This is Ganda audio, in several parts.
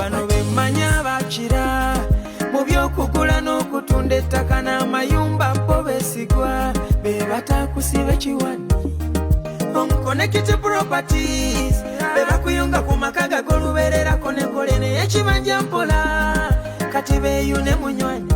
bano bemmanya bakira mu by'okugula n'okutunda ettaka n'amayumba bo beesigwa be batakusiba kiwani Connected Properties be bakuyunga ku maka gagolubererako ne gole naye kibanja mpola kati beeyune munywani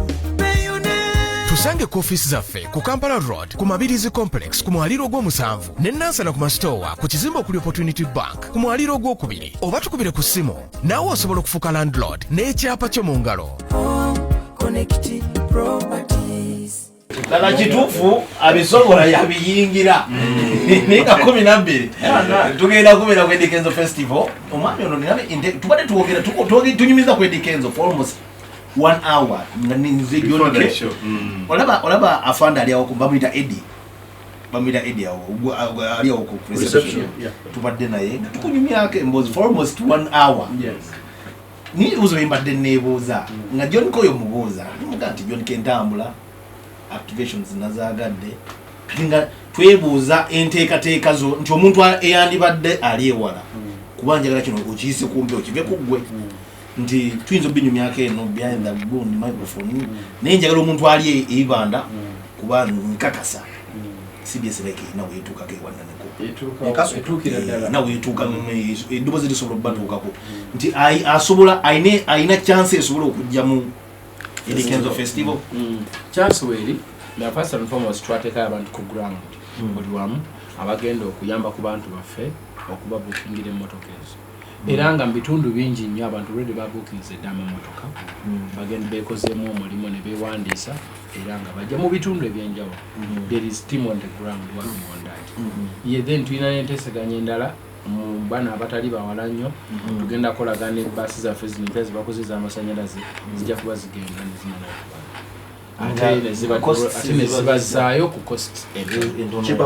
tusange ku office zaffe ku Kampala Road ku Mabirizi Complex ku mwaliro gw'omusanvu ne Nansana ku Mastowa ku kizimbe okuli Opportunity Bank ku mwaliro gw'okubiri oba tukubire ku ssimu naawe osobola okufuuka landlord n'ekyapa kyo mu ngalo. Connected Properties Lala kituufu abisobola yabiyingira nika 12 tugenda kubera ku Edikenzo Festival omwami ono ninabe tubadde tuwogera tunyumiza ku Edikenzo for almost 1 hour ninze yonke olaba afanda ali awo bamuyita Eddie awo ali awo ku reception tubadde naye tukunyumyake mbozi for almost 1 hour. Ni uzo imbadde nebuuza nga John Koyo mubuuza nimuga nti John Kentambula activations nazagadde nga twebuuza enteekateeka zo nti omuntu eyandibadde ali ewala kubanjagala kino okiyise kumbe okive kuggwe nti tuyinza obinyumyako eno behind the bone microphone naye njagala omuntu ali eibanda kuba nkakasa CBS like nawe yetuukako ewananeko nawe yetuuka eddobozi lisobola okubatuukako nti asobola ayina chance esobola okujja mu Edikenzo Festival. Chance weri na first and foremost twateka abantu ku ground buli wamu abagenda okuyamba ku bantu baffe okuba bookingira emmotoka ezo era nga mbitundu bingi nnyo abantu already babookinze eddamu emmotoka bagenda beekozeemu omulimu ne beewandiisa era nga bajja mu bitundu ebyenjawulo. There is team on the ground working on that. Ye then tulina n'enteeseganya endala mu bana abatali bawala nnyo tugenda kolagana ebbaasi zaffe zino mpya zibakozesa amasannyalaze zijja kuba zigenda nezinana ate nezibazaayo ku cost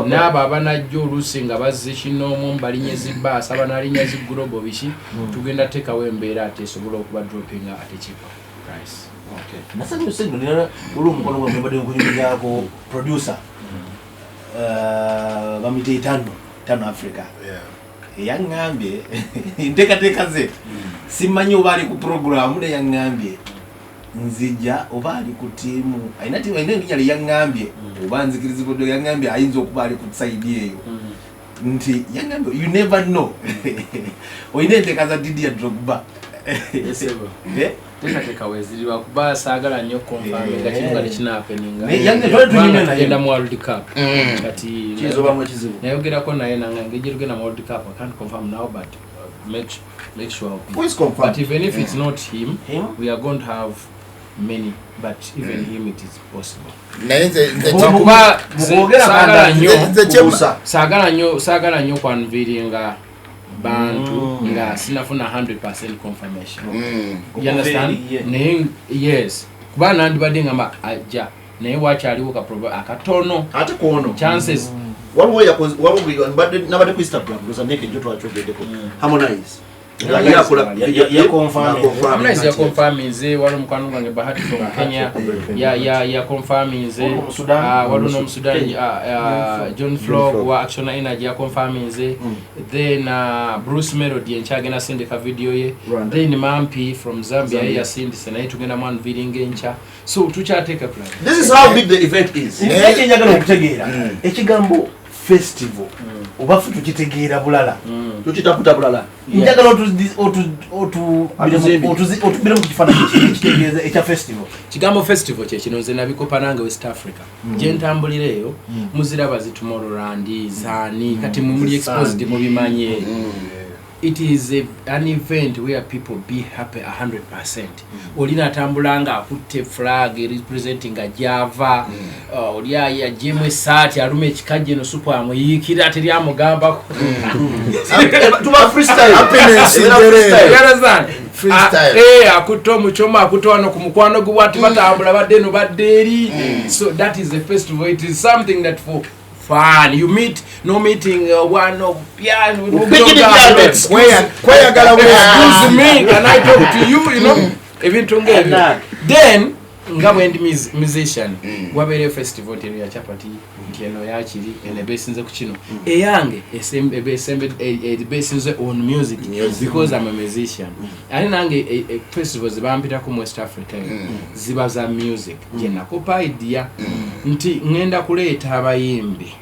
n'abo abanajja oluusi nga bazze kinoomu balinye zibbaasi abanalinya zigglobo biki tugenda teekawo embeera ate esobola okuba droppinga ate cheaper price. Nasanyuse nno nina olw'omukono gwe mbadde nkunyumizaako producer bamuyita Tano Africa yaŋŋambye enteekateeka ze simanyi oba ali ku programu ne yaŋŋambye nzija oba ali ku tiimu ayina erinnya lye yaŋŋambye oba nzikirizibwa yaŋŋambye ayinza okuba ali ku saidi eyo nti yaŋŋambye you never know oyina enteeka za Didier Drogba teekateeka weeziribwa kuba saagala nnyo konfaminga kino nga tekinaapeninga agenda mu World Cup kati nayogerako naye nange gye mu World Cup I can't confirm now but make sure but even if it's not him we are going to have many but even him it is possible kuba saagala nnyo kwanviringa bantu nga sinafuna 100% confirmation. You understand? Yes kuba nandibadde ngamba ajja naye wakyaliwo akatono ate kuono chances waliwo nabadde ku Instagram kusa ndeke njo twakyogeddeko Harmonize Harmonize ya confirminze wali mukwano gwange Bahati from Kenya ya confirminze wali no Sudan John Flog wa Action Energy ya confirminze then Bruce Melody enchagena sindika video ye then Mampi from Zambia ya sindise naye tugenda mu video ngencha so tukyateka plan. This is how big the event is. Ekyo njagala okutegeera ekigambo festival obafu tukitegeera bulala tukitaputa bulala njagala otubire mu kifaananyi kitegeeza ekya festival. Kigambo festival kye kino nze nabikopa nange West Africa gye ntambulira eyo muziraba zi Tomorrowland zaani kati mumuli exposed mu bimanye. It is an event where people be happy 100%. Olina tambulanga akutte flag representing a Java. Olia ya jemwe sati alume chikaje no super amuyikira ateri amugamba. Tuba freestyle. Happiness freestyle. Freestyle. Akuto muchoma akuto ano kumukwano gubwati batambula badeno baderi. So that is the festival. It is something that for fun. You meet, no meeting one of where excuse me, can I talk to you, you know? Even then nga bwendi musician wabeere festival tero ya chapati nti eno yakiri ene besinze ku kino eyange besinze on music because I'm a musician ani nange festivals bampita ku West Africa ziba za music je nakopa idea nti ngenda kuleeta abayimbi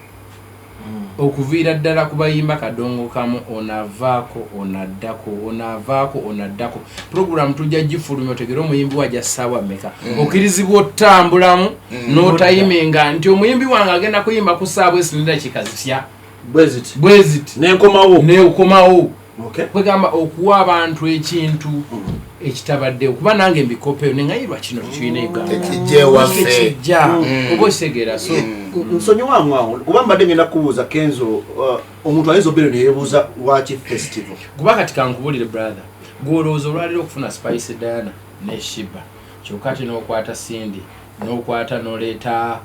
okuviira ddala kubayimba kadongo kamu onavaako onaddako program tujja gifulumya otegera omuyimbi wajja ssaawa mmeka okkirizibwa otambulamu n'otayiminga nti omuyimbi wange agenda kuyimba ku ssaawa esinira kikazitya bweziti neokomawo kwegamba okuwa abantu ekintu ekitabadde okuba nange mbikopeyo nengayirwa kino tukirina ekijja oba okitegera so nsonyiwamu awo kuba mbadde ngenda kubuuza Kenzo omuntu ayinza obeera neyebuuza lwaki festival kuba kati kankubulire brother gwolowooza olwaliro okufuna Spice Diana ne Shiba kyokka ate n'okwata Cindy n'okwata n'oleeta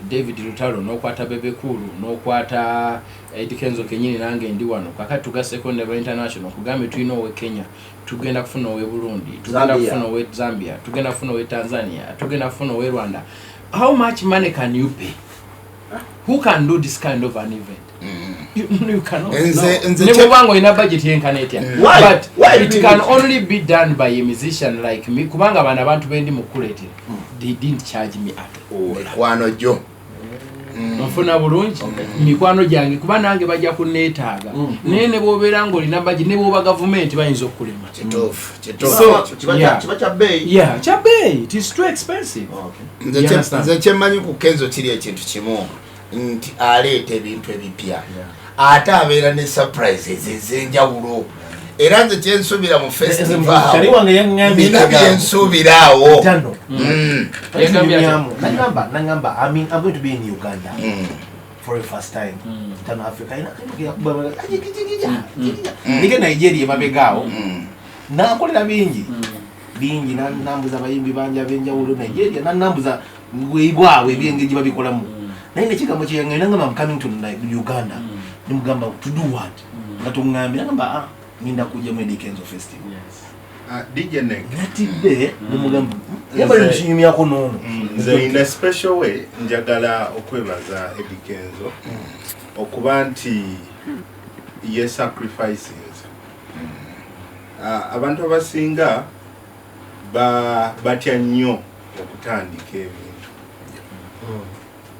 David Lutalo n'okwata Bebe Kulu n'okwata Eddie Kenzo kenyini nange ndi wano kakati tugaseko ne international kugambe tulina owe Kenya tugenda kufuna owe Burundi tugenda kufuna owe Zambia tugenda kufuna owe Tanzania tugenda kufuna owe Rwanda. How much money can you pay? Who can do this kind of an event? You cannot. Nebubango ina budget yenkanetya. But it can only be done by a musician like me. Kubanga bana bantu bendi mukuletera. They didn't charge me at all. Kwano jo. Mfuna bulungi mikwano gyange kuba nange bajja kuneetaaga nene bwobeera ng'olina budget ne bwoba government bayinza okukulema kituufu kiba kya bbeeyi kya bbeeyi it is too expensive. nze kyemmanyi ku Kenzo kiri ekintu kimu nti aleeta ebintu ebipya ate abeera ne surprises ez'enjawulo era nze kyensuubira mu festival nina byensuubiraawo nangamba I mean I'm going to be in Uganda for the first time Tano Africa nige Nigeria mabegao nakolera bingi nambuza abayimbi banja benjawulo Nigeria nambuza ngweibwawe ebyengeji babikolamu naye kigambo kyange nangamba I'm coming to Uganda nimugamba to do what natungambira namba ninda kuja mu Kenzo Festival. DJ Nick natidde nimugamba yabali nshimya ko nono nze in a special way njagala okwebaza Kenzo okuba nti ye sacrifices abantu abasinga batya nnyo okutandika ebintu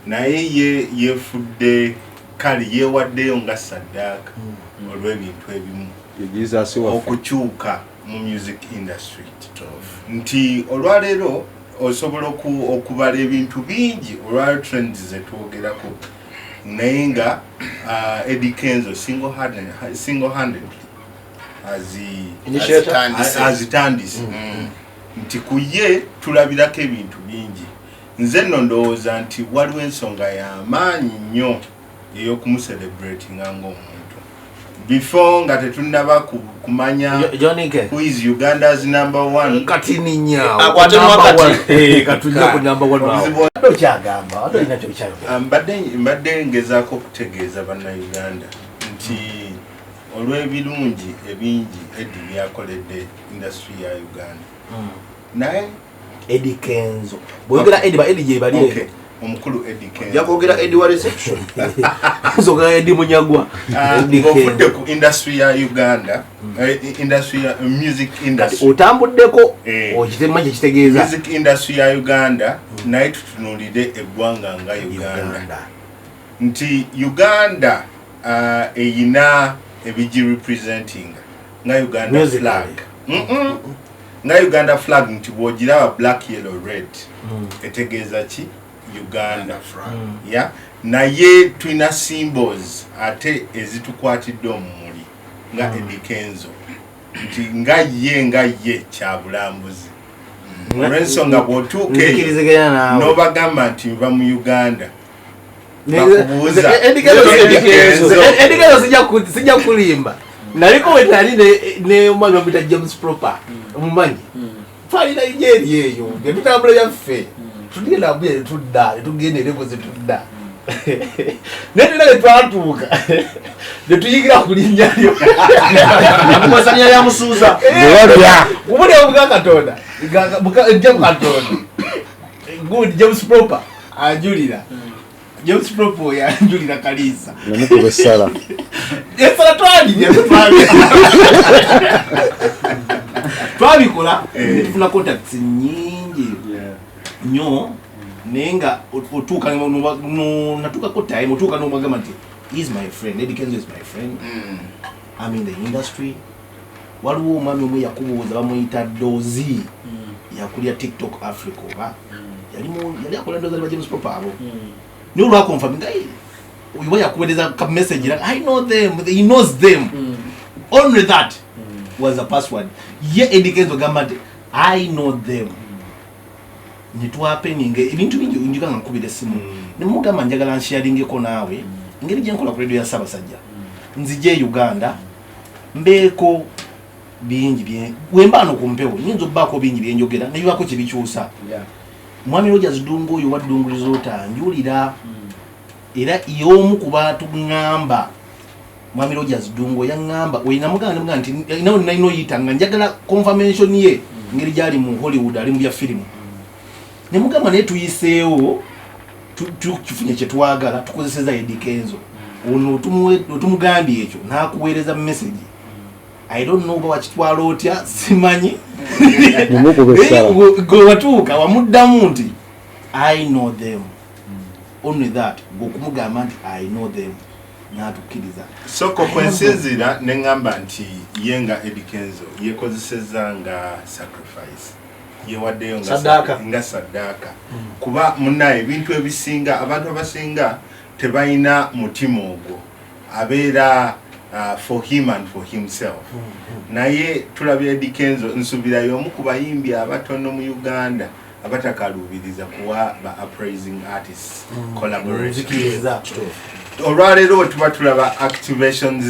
naye yefudde kale yewaddeyo nga saddaaka olw'ebintu ebimu okukyuka mu music industry nti olwaleero osobola okubala ebintu bingi olwaleero trends zetwogerako naye nga Kenzo single-handedly azitandise nti ku ye tulabirako ebintu bingi nze nno ndowooza nti waliwo ensonga y'amaanyi nnyo ey'okumucelebratinga ng'omuntu before nga tetunaba kumanya who is Uganda's number one kati ninya katunya ku number 1 ndo kyagamba ndo ina kyo kyagamba mbadde ngezaako okutegeeza bannayuganda nti olw'ebirungi ebingi Eddie byakoledde industry ya Uganda naye Eddie Kenzo bwogera Eddie ba Eddie gye bali omukulu Eddie Kenzo yakwogera Eddie wa reception zoga Eddie Munyagwa ng'ofudde ku industry ya Uganda industry ya music industry otambuddeko okitema kye kitegeeza music industry ya Uganda naye tutunuulire eggwanga nga Uganda nti Uganda eyina ebigi representing nga Uganda flag nga Uganda flag nti bw'ogiraba black yellow red etegeeza ki Uganda ya naye tulina symbols ate ezitukwatidde omumuli nga Eddie Kenzo nti nga ye kyabulambuzi olw'ensonga bw'otuuka n'obagamba nti nva mu Uganda bakubuuza Eddie Kenzo sijja kulimba naliko wetali ne omwami wamuyita James Proper omumanyi twalina Nigeria eyo netutambula yaffe tugenda mbule netudda netugenda ereko zetudda Nene twatuuka. Netuyigira ku linnya lyo. Nakumasanya ya musuuza. Ubone obuga Katonda. James Katonda. Good James Proper. Ajulira. James Proper ya ajulira Kalisa. Namukube sala. Esala twali. Twabikola tufuna contacts nyingi. Nyo nenga otuka natuka ko time otuka no magama nti is my friend Eddie Kenzo is my friend. I'm in the industry. Waliwo omwami omwe yakubuuza bamuyita Dozi yakulya TikTok Africa oba yali akola Dozi ba James Proper abo ni olwa confirm ngai uyu yakubereza ka message like I know them, he knows them. Only that was a password. Ye Eddie Kenzo gamba nti I know them. Nitwapeninge ibintu bingi njikanga nkubira simu nimugamba njagala nsharinge ko nawe ngeri je nkola ku radio ya Sabasajja nzije Uganda mbeko bingi bye wembano kumpewo nyinzo bako bingi bye njogera nibako kibikyusa mwami Rogers Dungu uyu wadungulizo tanjulira era yomu kubatu ngamba mwami Rogers Dungu yangamba we namuganda mga nti ino yitanga njagala confirmation ye ngeri jali mu Hollywood ali mu bya film nemugamba ne tuyiseewo tufunye kye twagala tukozeseza Eddie Kenzo ono tumugambye ekyo nakuweereza message I don't know what kitwala otya simanyi go watuuka wamuddamu nti I know them. Only that gokumugamba nti I know them natukiriza so kokwensinzira nengamba nti yenga Eddie Kenzo yekozeseza nga sacrifice yewaddeyo nga sadaka kuba munaye ebintu ebisinga abantu abasinga tebayina mutima ogwo abeera for him and for himself. Naye tulabye Eddie Kenzo nsubira y'omu ku bayimbi abatono mu Uganda abatakaluubiriza kuwa ba appraising artists collaboration. Olwaleero tuba tulaba activations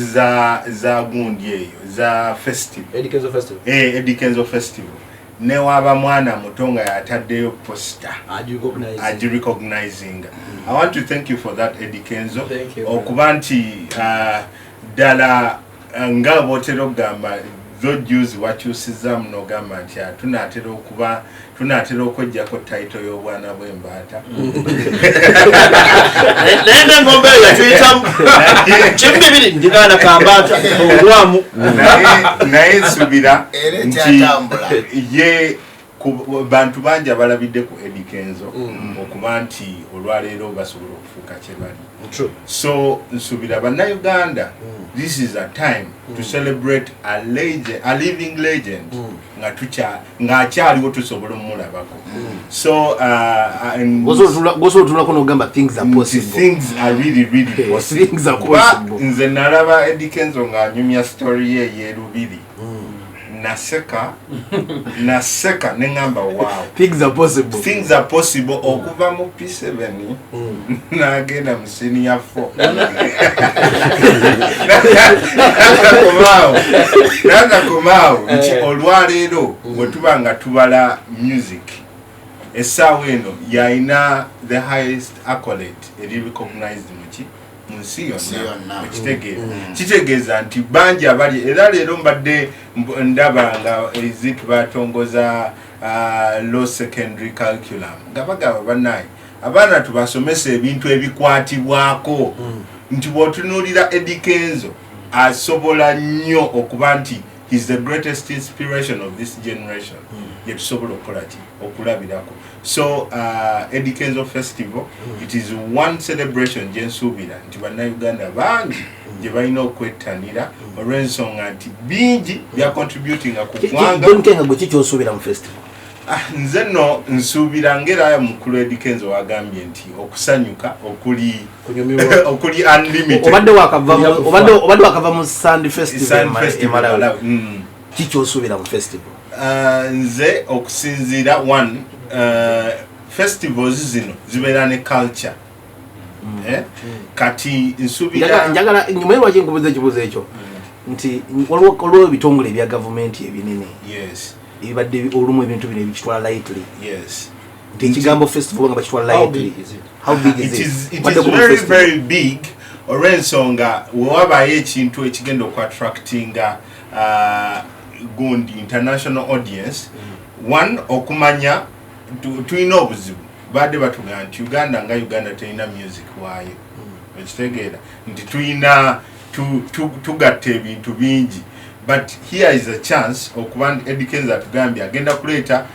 za gundi eyo za festival Eddie Kenzo festival ne waba mwana mutonga yataddeyo poster recognizing. I want to thank you for that Eddie Kenzo okuba nti dala nga botero gamba zojuzi wakyusiza muno gamba nti tunatera okujjako title y'obwana bw'embaata nende ngombe yatuyitamu kimbibiri ndigana kambata olwamu naye nsubira nti ye bantu bangi abalabidde ku Eddie Kenzo okuba nti olwaleero basobola okufuuka kye bali. So nsubira bannayuganda, this is a time to celebrate a living legend nga akyaliwo tusobola omulabako. So gosootulako n'ogamba things are possible. Things are really possible. Things are possible. Nze nalaba Eddie Kenzo ng'anyumya story ye y'erubiri. Naseka nengamba wow, things are possible okuva mu P7 nagenda mu senior 4 nanga kumao nti olwaleero bwe tuba nga tubala music essaawa eno yaina the highest accolade eri recognized munsi yonna kitegeeza nti bangi abali era leero mbadde ndaba nga ezitu batongoza low secondary curriculum nga bagamba bannaye abaana tubasomesa ebintu ebikwatibwako nti bw'otunuulira Eddie Kenzo asobola nnyo okuba nti he's the greatest inspiration of this generation yetusobola okukola ki okulabirako. So Eddie Kenzo Festival, it is one celebration gyensuubira nti bannayuganda bangi gye balina okwettanira olw'ensonga nti bingi bya contributinga ku ggwanga. Gwe kikyosuubira mu festival? Nze nno nsuubira ng'era mukulu Eddie Kenzo wagambye nti okusanyuka okuli unlimited. Obadde wakava mu Sand Festival emala kikyosuubira mu festival? Nze okusinziira one festivals zino zibeera ne culture. Kati nsubira njagala nyuma lwaki nkubuza ekibuuzo ekyo nti waliwo ebitongole ebya gavumenti ebinene ebibadde olumu ebintu bino ebikitwala lightly. Ekigambo festival nga bakitwala How lightly. big is it? How big is It it? is Badde ku very festival. very big olw'ensonga wewabayo ekintu ekigenda okuattractinga gundi international audience. One, okumanya tulina obuzibu badde batugamba nti Uganda nga Uganda terina music waayo ekitegeera nti tulina tugatta ebintu bingi, but here is a chance okuba Eddie Kenzo atugambye agenda kuleeta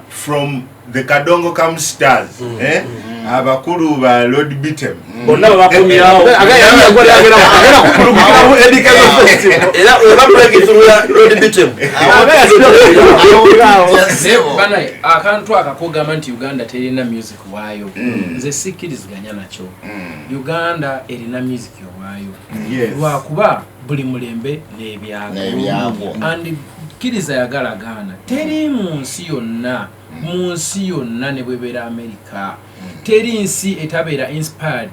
from the Kadongo Kam Stars abakulu ba Lord Bitem Bonna babakumirawo. Agenda kukulumukirawo Eddie Kenzo festival. Era break through Lord Bitem. Bana akantu akakugamba nti Uganda terina music waayo nze sikkiriziganya nakyo. Uganda erina music waayo lwakuba buli mulembe n'ebyago and kkiriza yagalagaana teri mu nsi yonna ne bwebeera America teri nsi etabeera inspired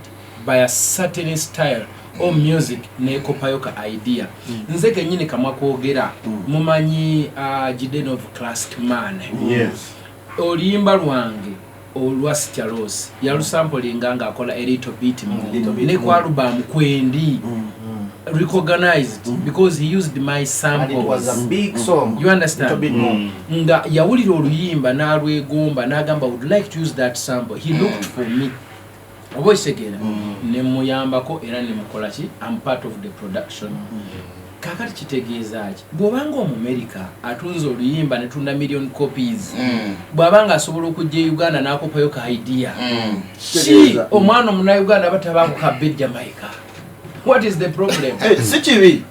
by a certain style or music nekopayo ka idea. Nze kenyini kamwa kwogera mumanyi Jiden of Classic Man. Oluyimba lwange olwa Sityalos yalusampolinga nga akola a little bit ne kwa album kwendi recognized because he used my samples. And it was a big song. You understand? Nga yawulira oluyimba n'alwegomba n'agamba would like to use that sample. He looked for me. Oboisegera ne muyambako era ne mukola ki I'm part of the production. Kakati kitegeeza ki bw'obanga mu America atunze oluyimba ne tunda million copies bw'abanga asobola okujja Uganda n'akopayo ka idea omwana omuna Uganda batabako ka bed Jamaica. What is the problem? Si kibi.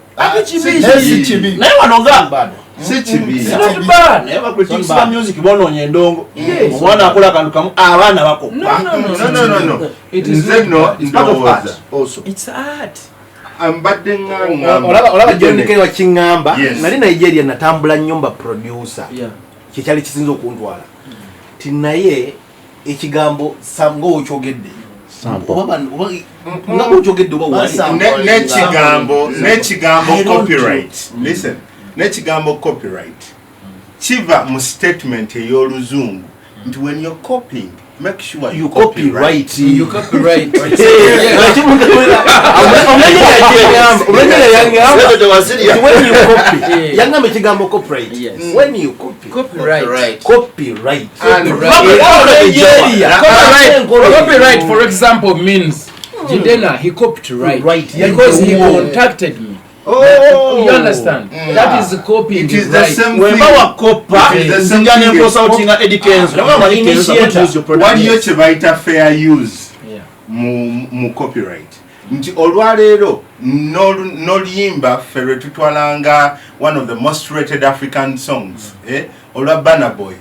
Si kibi. Naye wanonga si kibi. It's not bad. Never criticism music bononya endongo. Omwana akola akantu kamu abaana bako. No. It is It's part of art also. It's art. Ambadde ngamba. olaba John K wakingamba Yes. nali Nigeria natambula nyumba producer. Kikyali kisinzo okuntwala. Tinaye ekigambo sango okyogedde. Nekigambo copyright. Listen, nekigambo copyright kiva mu statement ey'oluzungu nti when you're copying make sure you copyright. You copyright. Yangamba ekigambo copyright. When you copy. Copyright. Copyright. Copyright, for example, means Jidena, he copyright because he contacted me. You understand? That is copying. It is the same When thing. our copper It is the is same Indian thing. consulting Eddie Kenzo. Waliyo kye bayita fair use Yeah. mu copyright nti olwaleero n'oluyimba ffe lwe tutwalanga one of the most rated African songs olwa Burna Boy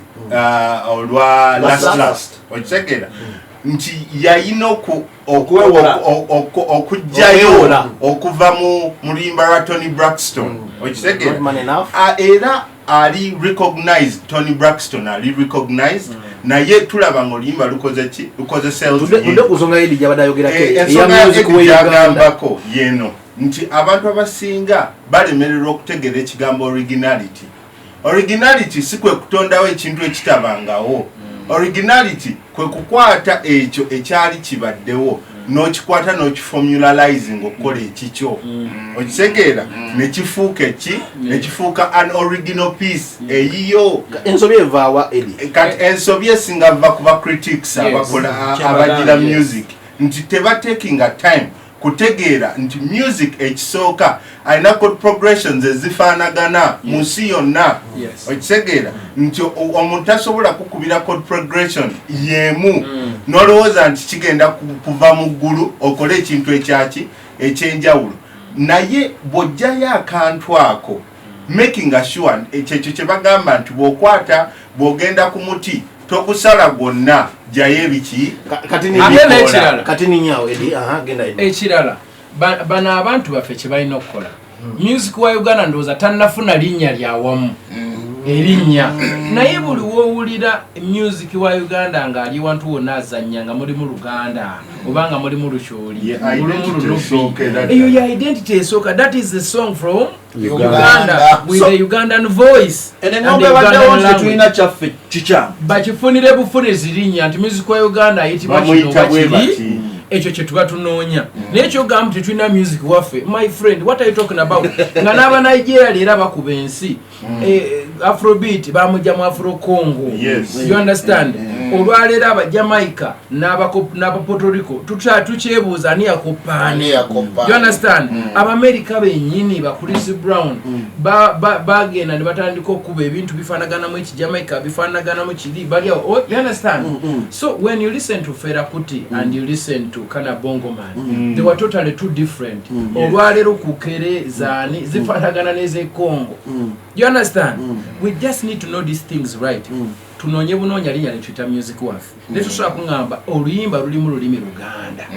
olwa Last okitegeera nti yayina okujjayo okuva mu luyimba lwa Tony Braxton okitegeera era ali recognized. Tony Braxton ali recognized naye tulaba ng'oluyimba lukoze sales Tudde kuzonga yedi jabada yogerako ensonga egyagambako yeno nti abantu abasinga balemererwa okutegeera ekigambo originality si kwe kutondawo ekintu ekitabangawo. Originality kwe kukwata ekyo ekyali kibaddewo n'okikwata n'okiformulalizing okukola ekikyo okitegeera nekifuuka an original piece eyiyo. Ensobi evaawa Eddie. Kati ensobi esinga va kuba critics abakola abagira music nti tebatakinga time kutegeera nti music ekisooka alina chord progressions ezifaanagana mu nsi yonna okitegeera nti omuntu tasobola kukubira chord progression yemu n'olowooza nti kigenda kuva mu ggulu okole ekintu ekyenjawulo naye bw'ojjayo akantu ako making sure ekyo kye bagamba nti bw'okwata bw'ogenda ku muti tokusala gwonna jayo ebiki kati ninyawo Eddie genda Eddie. Ekirala bano abantu baffe kye balina okukola music wa Uganda ndowooza tannafuna linnya lyawamu erinnya naye buli woowulira music wa Uganda ng'ali wantu wonna azannya nga mulimu Luganda oba nga mulimu Lukyoli mulimu Lulufi eyo ya identity esooka. That is the song from Uganda with the Ugandan voice and the ngombe badde tulina chaffe chicha bakifunire bufunizi linnya nti music wa Uganda ayitibwa kino ekyo kye tuba tunoonya naye kyogamba tetulina music waffe my friend what are you talking about nga n'aba Nigeria leero bakuba ensi Afrobeat bamujja mu Afro Congo you understand olwaleero aba Jamaica n'aba Puerto Rico tukyebuuza ani yakopaani you understand aba America bennyini ba Chris Brown bagenda ne batandika okuba ebintu bifaanaganamu eki Jamaica bifaanaganamu kiri bali you understand so when you listen to Fela Kuti and you listen to Kana Bongo Man they were totally two different olwaleero kukere zaani zifaanagana n'eze Congo you understand we just need to know these things right tunonye bunoonya linnya lituyita music waffe netusobola kuŋŋamba oluyimba lulimu lulimi Luganda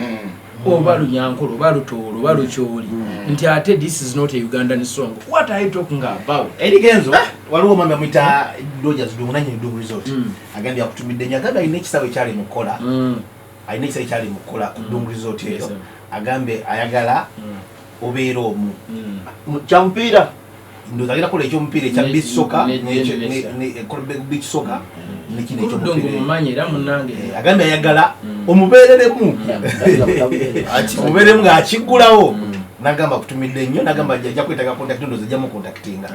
oba Lunyankole oba Lutoolo oba Lukyoli nti ate this is not a Ugandan song what are you talking about Edigenzo waliwo mama mwita Dodgers dumunanye Dungu Resort agambye akutumidde nyagada ine kisawe kyali mukola ayina ekisawe kyali mukola ku Dungu Resort eyo agambe ayagala obeera omu kyamupiira ndozagira kola ekyomupiira ekya beach soccer beach soccer nekino ekyomupiira era munange agambe ayagala omubeereremu omubeereremu ng'akigulawo nagamba kutumidde nnyo nagamba ajja kwetaaga contact ndoza ajja mu contactinga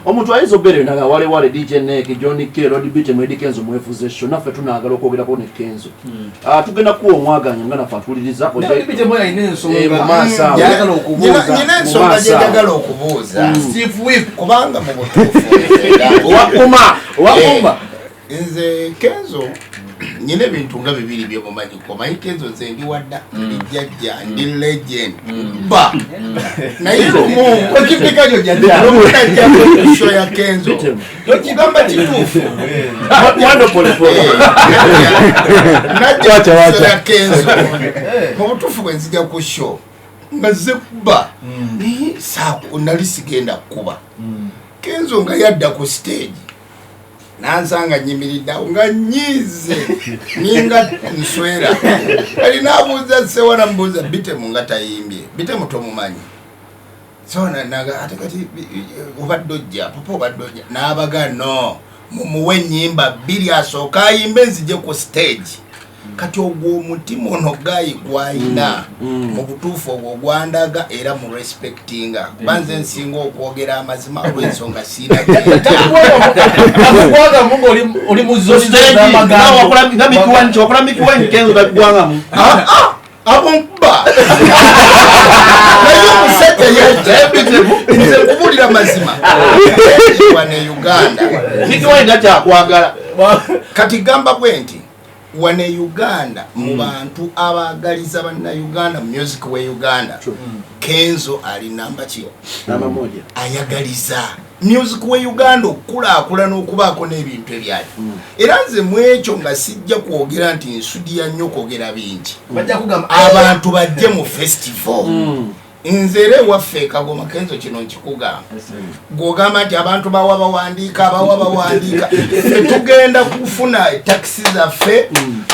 omuntu ayinza obeerero naga wale DJ Nick Johnny K Rod Beat Mwedi Kenzo mwefuze show naffe tunaagala okwogerako ne Kenzo tugenda kuwa omwaganya nga naffe atuliriza Beat Mwedi ayina ensonga njagala okubuuza nyina ensonga gye njagala okubuuza Steve Whip kubanga mu butuufu owakuma nze Kenzo nyine bintu nga bibiri bye mumanyi komanyi Kenzo nze ndi wadda ndi jjajja ndi legend ba naye mu okipika jo jjajja okujja show ya Kenzo okigamba kituufu wando pole najja ya Kenzo mu butuufu bwe nzija ku show nga ze kuba saako nali sigenda kuba Kenzo nga yadda ku stage nansanga nyimiridde nga nyize ninga nswera kali nabuuza sewana mbuuza Bitemu nga tayimbye Bitemu tomumanyi so naga ate kati obadde ojja papa obadde ojja n'abaga no mumuwe ennyimba bbiri asooka ayimbe nzije ku stage kati ogwo omutima ono gayi gwayina mu butuufu ogwo gwandaga era mu respectinga banze nsinga okwogera amazima olw'ensonga siina akugwaga mungu oli mu zoni wakola mikiwani Kenzo gagwangamu abo nkuba naye omusajja nze nkubulira amazima wane Uganda mikiwani takyakwagala kati gamba bwe nti wane Uganda mu bantu abagaliza banna Uganda music we Uganda Kenzo ali namba ki namba moja ayagaliza music we Uganda okula n'okubaako n'ebintu ebyali era nze mwekyo nga sijja kwogera nti nsudia nnyo kwogera bingi bajja kugamba abantu bajje mu festival nzere waffe Kagoma Kenzo kino nkikugamba gwogamba nti abantu bawa bawandiika tugenda kufuna taxi zaffe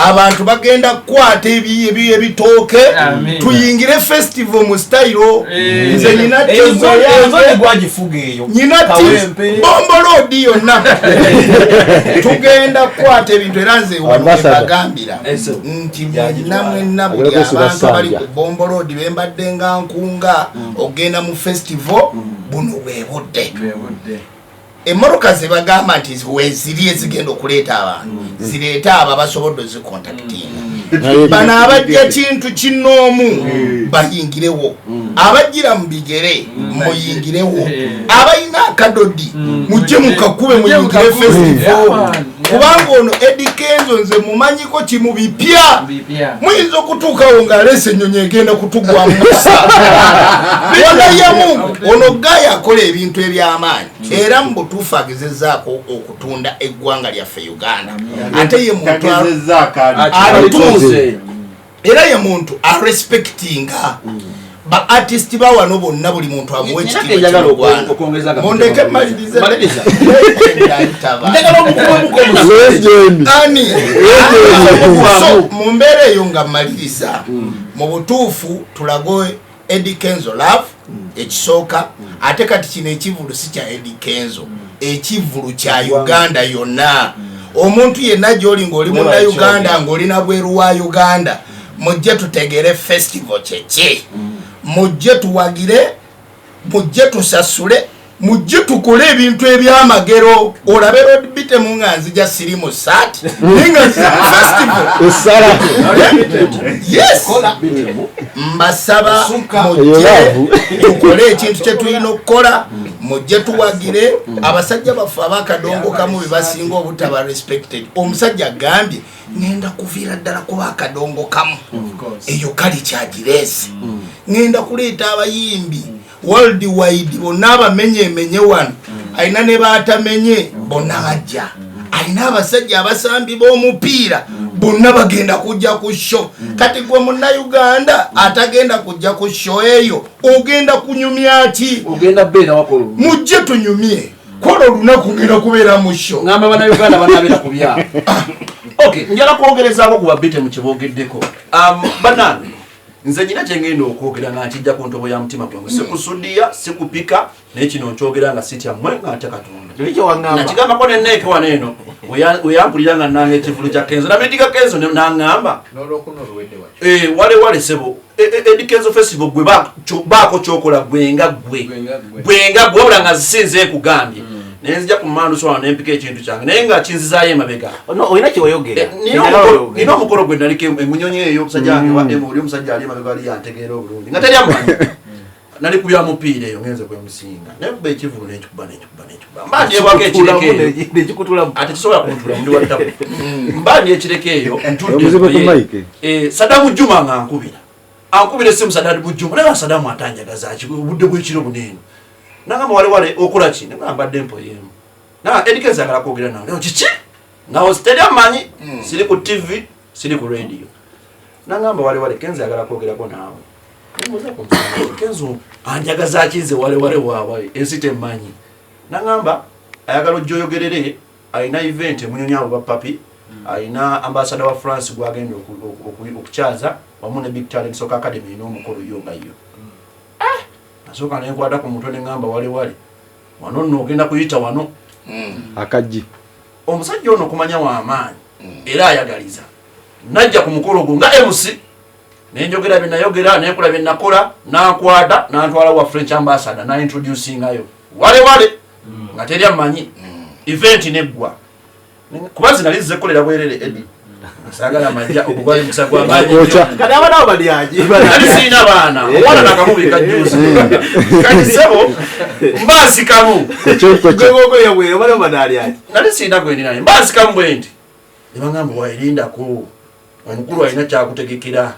abantu bagenda kukwata ebitooke tuyingire festival mu style nze nyina gwagifuga eyo nyina bombolodi yonna tugenda kukwata ebintu era nze bagambira nti namwe buli abantu abali ku bombolodi bembadde nga nkunga ogenda mu festival buno bwebudde emmotoka ze bagamba nti weziri ezigenda okuleeta abantu zireeta abo abasobodde zikontaktinga bano abajja kintu kinoomu bayingirewo abajjira mu bigere muyingirewo abalina akadodi mujje mukakube muyingire festival kubanga ono Eddie Kenzo nze mumanyiko kimu bipya muyinza okutuukawo ng'aleese ennyonyi egenda kutugwa musa wanaye Mungu ono gaya akola ebintu eby'amaanyi era mu butuufu agezezzaako okutunda eggwanga lyaffe Uganda ate ye muntu alituuze era ye muntu arespectinga ba artist ba wano bonna buli muntu amuwe ekitiibwa okongeza mondeke maliriza so mu mbeera eyo nga maliriza mu butuufu tulagoe Eddie Kenzo love ekisooka ate kati kino ekivulu si kya Eddie Kenzo ekivulu kya Uganda yonna omuntu yenna gy'oli ng'oli muna Uganda ng'oli na bweru wa Uganda mujje tutegere festival kyeki mujje tuwagire mujje tusasule mujje tukole ebintu ebyamagero olabe road bite mu nganzi ja sirimu sat ninga festival Usala. yes mbasaba mujje tukole ekintu kye tulina okukola mujje tuwagire abasajja baffe abakadongo kamu bebasinga obutaba respected omusajja agambye ngenda kuviira ddala kuba akadongo kamu eyo kali kyagiresi ngenda kuleeta abayimbi worldwide bonna abamenye wano alina ne baatamenye bonna bajja alina abasajja abasambi b'omupiira bonna bagenda kujja ku show kati gwe munnayuganda atagenda kujja ku show eyo ogenda kunyumya ki ogenda beera wakolo mujje tunyumye kola olunaku ngenda kubeera mu show ngamba bannayuganda banabeera ku byabo okay njala kwongerezaako ku babite mu kiboogeddeko banani nze nyina kyengenda okwogera nga nkijja ku ntobo ya mutima gwange sikusudiya sikupika naye kino nkyogera nga sitya mmwe nga ate Katonda nakigambako nenneeke wano eno weyampulira nga nanga ekivulu kya Kenzo namitiga Kenzo naŋŋamba wale sebo Eddie Kenzo festival gwe baako kyokola gwenga gwe wabula nga zisinze ekugambye naye nzija ku mmanduso wano nempika ekintu kyange naye nga kinzizaayo emabega olina kyewayogera nina omukolo gwe naliko emunyonyi eyo omusajja wange oli omusajja ali emabega ali yantegeera obulungi nga teri amanyi nali kubya mupiira eyo ngenze kwemusinga naye kuba ekivulu nekikuba mba ndyebwako ekireko ate kisobola kuntula mundi wattako mba ndyekireko eyo ntudde Sadamu Juma nga ankubira essimu Sadamu Juma naye Sadamu atanjagazaki obudde bw'ekiro bunene nangamba wale okola ki nembadde mpo yemu Eddie Kenzo agala kwogera nawe leo kiki nawo siteri amanyi siri ku TV siri ku radio nangamba wale Kenzo agala kwogerako naawe Kenzo anjagaza ki nze wale waabwe ensi temmanyi nangamba ayagala ojjoyogerere alina event emunyonyi abo bapapi alina ambassador wa France gwagenda okukyaza wamu ne Big Talent Soccer Academy n'omukolo yo nga yo nasoka nenkwata ku mutwe nengamba wale wano nno ogenda kuyita wano akaji omusajja ono kumanya w'amaanyi era ayagaliza najja ku mukolo gwo nga MC nenjogera bye nayogera nekola bye nakola nankwata nantwala wa French ambassador na introducingayo wale nga teri amanyi event neggwa kubazi nali zikolera bwerere Eddie sagala majja okugwa mukisa gwa maji kati abana abaliaje nali sina bana wana nakamubika juice kati sebo mbasi kamu gogo yabwe abana badaliaje nali sina gwe ninaye mbasi kamu bwendi ebangamba wairinda ko omukulu alina kyakutegekera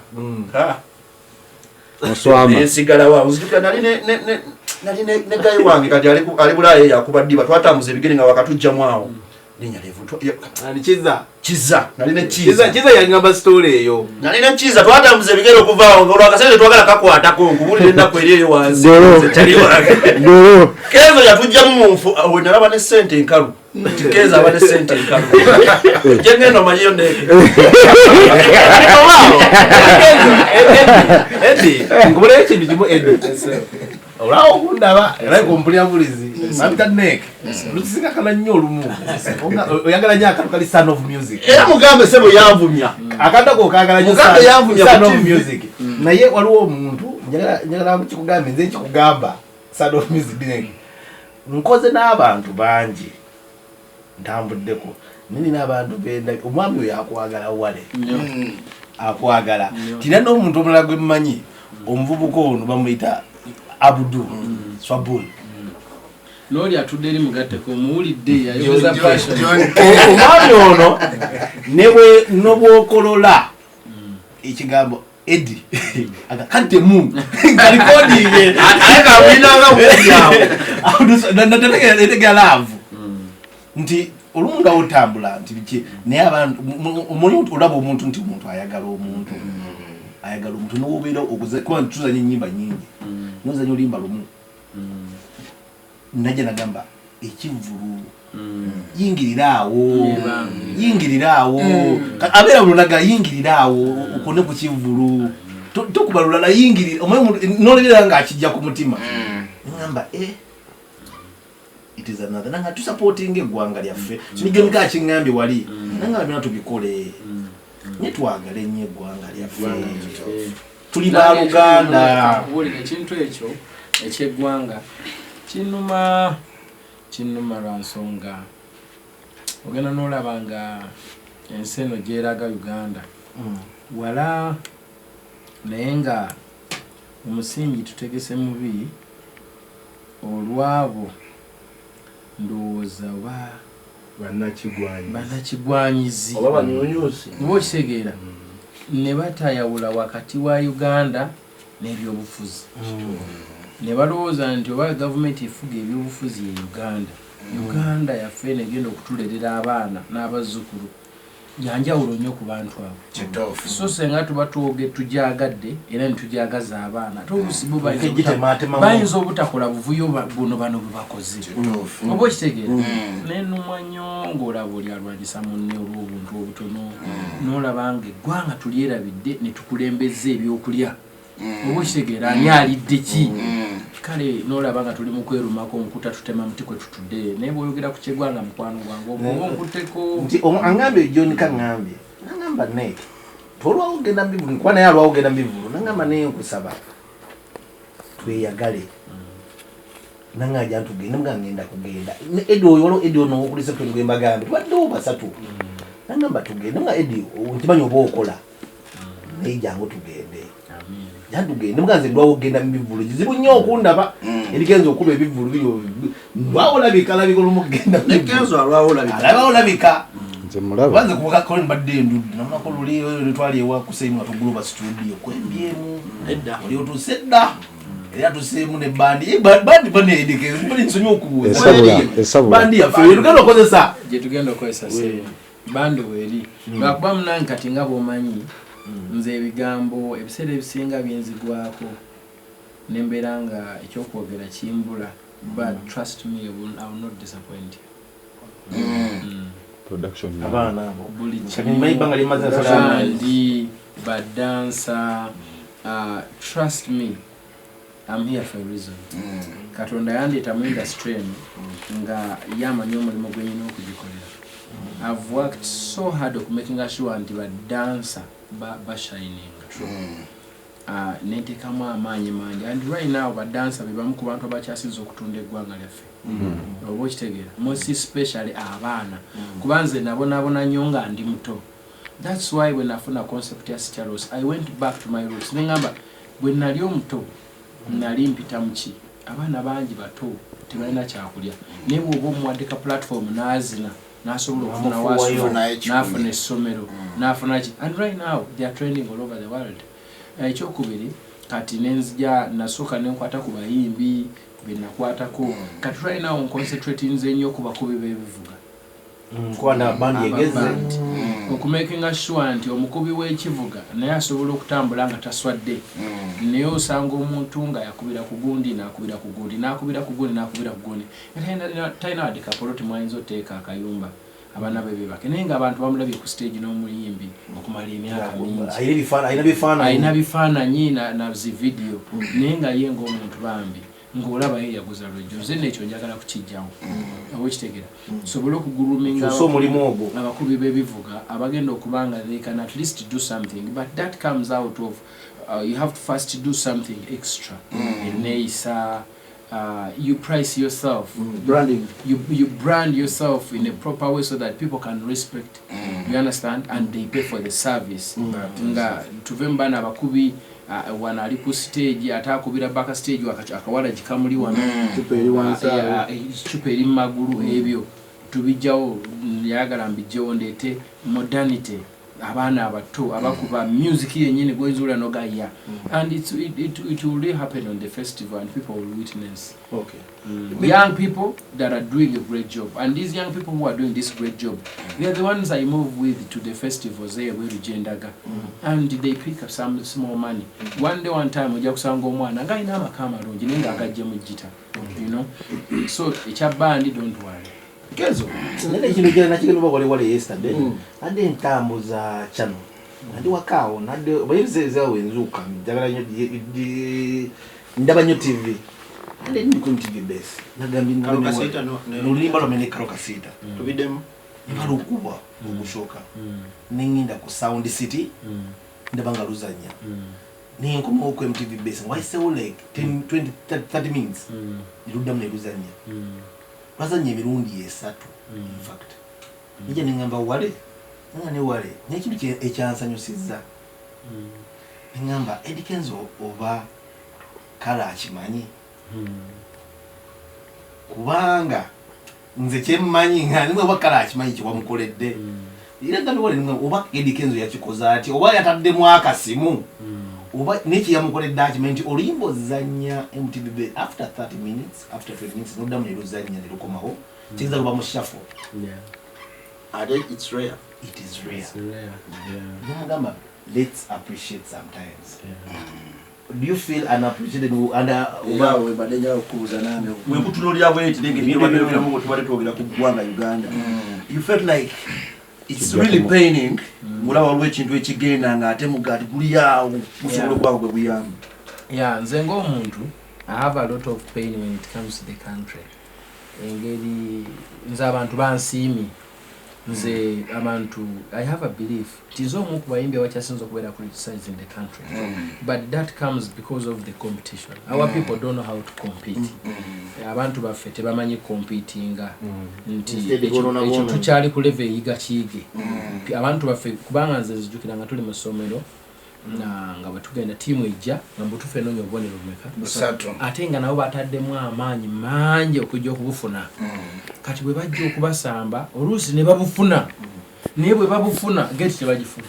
oswama ensigala wa uzijuka nali ne gayi wange kati ali bulaye yakubaddiba twatamuze ebigere nga wakatujja mwawo ninyalevu ani kiza nali ne kiza yangamba story eyo nali ne kiza twatamuze ebigere okuvaawo nga olwakasente twagala kakwatako nkubulire ennaku eri eyo wansi tali wange Kenzo yatujjamu munfu we nalaba ne sente enkalu Kenzo aba ne sente enkalu jengendo manyiyo ndeke Eddie ngubule ekintu kimu Eddie olawo okundaba era kumpulira bulizi mabita nek lusinga kana nnyo olumu oyagala nnyo akantu kali Son of Music era mugambe sebo yanvumya akatako okagala nnyo mugambe yanvumya Son of Music naye waliwo omuntu njagala kikugambe nze kikugamba Son of Music nek nkoze n'abantu bangi ntambuddeko nina abantu benda omwami oyo akwagala wale akwagala tina n'omuntu omulala gwe mmanyi omuvubuka ono bamuyita Abdul Swabul Lori atudde eri mugatteko muwulidde yayogeza passion omwami ono newe nobwokolola ekigambo Eddie akakante mu recording ayeka winanga bwejyawo natega love nti olunga otambula nti biki naye abantu omuntu olaba omuntu nti omuntu ayagala omuntu n'obeera kuba tuzanya ennyimba nyingi nozanya olimba lumu najja nagamba ekivulu yingirira awo abeera bulunagala yingirira awo okone ku kivulu tokubalula layingirira omwe nolebera nga akijja ku mutima ngamba it is another nanga tu supporting eggwanga lyaffe nijo nika akingambye wali nanga bina tubikole nitwagale nnyo eggwanga lyaffe tuli ba Luganda buli ekintu ekyo ekyeggwanga kinuma lwa nsonga ogenda n'olaba nga ensi eno gyeraga Uganda wala naye nga omusingi tutegese mubi olwabo ndowooza oba bannakigwanyizi oba banyonyoosi niba okitegeera ne batayawula wakati wa Uganda n'ebyobufuzi ne balowooza nti oba gavumenti efuga ebyobufuzi ye Uganda yaffe negenda okutulerera abaana n'abazzukulu yanjawulo nnyo ku bantu abo so senga tuba tujagadde era nitujagaza abaana tobusibu bayinza obutakola buvuyo buno bano bwe bakoze oba okitegeera nenumwa nnyo ng'olaba oli alwanyisa munne olw'obuntu obutono n'olaba nga eggwanga tulyerabidde ne tukulembeza ebyokulya oba okitegeera ani alidde ki kale n'olaba nga tuli mu kwerumako omukuta tutema muti kwe tutudde naye bw'oyogera ku kyeggwanga mukwano gwange omuba onkutteko nti angambye John kangambye nangamba ne tolwawo ogenda mbivulu nkuba naye alwawo ogenda mbivulu nangamba naye nkusaba tweyagale nangaja ntugende mga ngenda kugenda Eddie oyo waliwo Eddie ono okulisa twengwe mbagambe tubaddewo basatu nangamba tugende nga Eddie ntimanyi oba okola naye jangu tugende yandugende muganze ndwawo ogenda mbivulu kizibu nnyo okundaba erigenza okuba ebivulu byo ndwawo labika olumugenda nekenzo alwawo labika nze mulaba banze kuvuga ko mbadde ndudde namako luli twali ewa kuseimu atuguluba studio kwembyemu edda oli otusedda era tusemu ne bandi bane edike mbali nsonyo okubuza bandi ya fe tugenda okozesa je tugenda okozesa se bandi weri bakuba munange kati nga bomanyi nze ebigambo ebiseera ebisinga byenzigwako nembeera nga ekyokwogera kimbula but trust me I will not disappoint you production abana buli maibanga limaza salama ndi badansa trust me I'm here for a reason katonda yandeta mu industry nga yamanyi omulimu gwe nyina okugikolera I've worked so hard on making sure nti badansa shining netekamu amaanyi mangi and right now badansa bebamu ku bantu abakyasinza okutunda eggwanga lyaffe oba okitegeera most especially abaana kubanze nabonabona nnyo nga ndi muto that's why when nafuna concept ya Sichalos I went back to my roots nengamba bwe nali omuto nali mpita muki abaana bangi bato tebalina kyakulya naye bw'oba omuwaddeka platform n'azina nasobola okufuna waso nafuna essomero nafuna ki and right now they are trending all over the world ekyokubiri kati nenzija nasooka nenkwata ku bayimbi benakwatako kati right now concentrate nze nnyo ku bakubi b'ebivuga kwana bandi yegeze okumakinga sure nti omukubi w'ekivuga naye asobola okutambula nga taswadde naye osanga omuntu nga yakubira ku gundi n'akubira ku gundi n'akubira ku gundi n'akubira ku gundi talina wadde kapoloti mwayinza oteeka akayumba abaana be bebake naye nga abantu bamulabye ku stage n'omuyimbi okumala emyaka mingi ayina bifaananyi na zi video naye nga ye ng'omuntu bambi ng'olaba ye yaguza lwejjo nze nekyo njagala kukijjawo oba okitegeera sobola okuguruminga omulimu ogwo abakubi b'ebivuga abagenda okubanga they can at least do something but that comes out of you have to first do something extra eneeyisa you price yourself branding you brand yourself in a proper way so that people can respect you understand and they pay for the service nga tuve mbana abakubi wana ali ku stage atakubira baka stage akawala jikamuli wana chupa eri maguru ebyo tubijjawo yagala mbijjawo ndete modernity abana abato abakuba music yenyine gwezula nogaya and it will really happen on the festival and people will witness young people that are doing a great job and these young people who are doing this great job they are the ones I move with to the festivals there where Jendaga and they pick up some small money one day one time ojja kusanga omwana nga ina amakama lungi nenga agajje mu gita you know so ekyabandi don't worry kezo nene kino kya nakigenda bakole wale yesterday ade ntambuza channel ndi wakao nadde bayizezaawo enzuuka njagala nnyo ndaba nnyo tv ande ndi ku tv base nagambye nulimba lwamene karo kasita tubiddemu mbala okubwa ogusooka neŋŋenda ku sound city ndaba nga luzannya nenkomawo ku mtv base waisewo like 10 20 30 minutes eruddamu neruzannya lwazannya emirundi 3 in fact nija neŋŋamba wale nga ne wale nekintu ekyansanyusizza neŋŋamba Eddie Kenzo oba kala akimanyi kubanga nze kyemmanyi nga nimwe oba kala akimanyi kyewamukoledde era nga niwale nimwe oba Eddie Kenzo yakikoze ati oba yataddemu akasimu oba nekiyamukoledde akimanyi nti oluyimba ozannya MTV after 30 minutes after 20 minutes noddamu neruzannya nerukomaho kiyinza luba mu shuffle. ate it's rare. It is rare. Namagamba, let's appreciate sometimes. Do you feel unappreciated we badenja okubuza name we kutunulira bweti nenge ndio babera mu tubale twogera ku gwanga Uganda. You felt like it's really paining mulaba lw'ekintu ekigenda nga ate mugati kuli yawo musobolo kwawo gwe buyamba. Yeah, nze ng'omuntu I have a lot of pain when it comes to the country. Engeri nze abantu bansiimi nze abantu I have a belief tizo mu kubayimbi abakyasinza okubeera criticized in the country but that comes because of the competition. Our people don't know how to compete. Abantu baffe tebamanyi competinga nti ekyo tukyali ku level eyiga kiyige. Abantu baffe kubanga nze nzijukira nga tuli mu ssomero nga batugenda tiimu ejja nga mbutufe noonya obubonero bumeka ate nga nabo bataddemu amaanyi mangi okujja okubufuna kati bwe bajja okubasamba oluusi ne babufuna naye bwe babufuna geti tebagifuna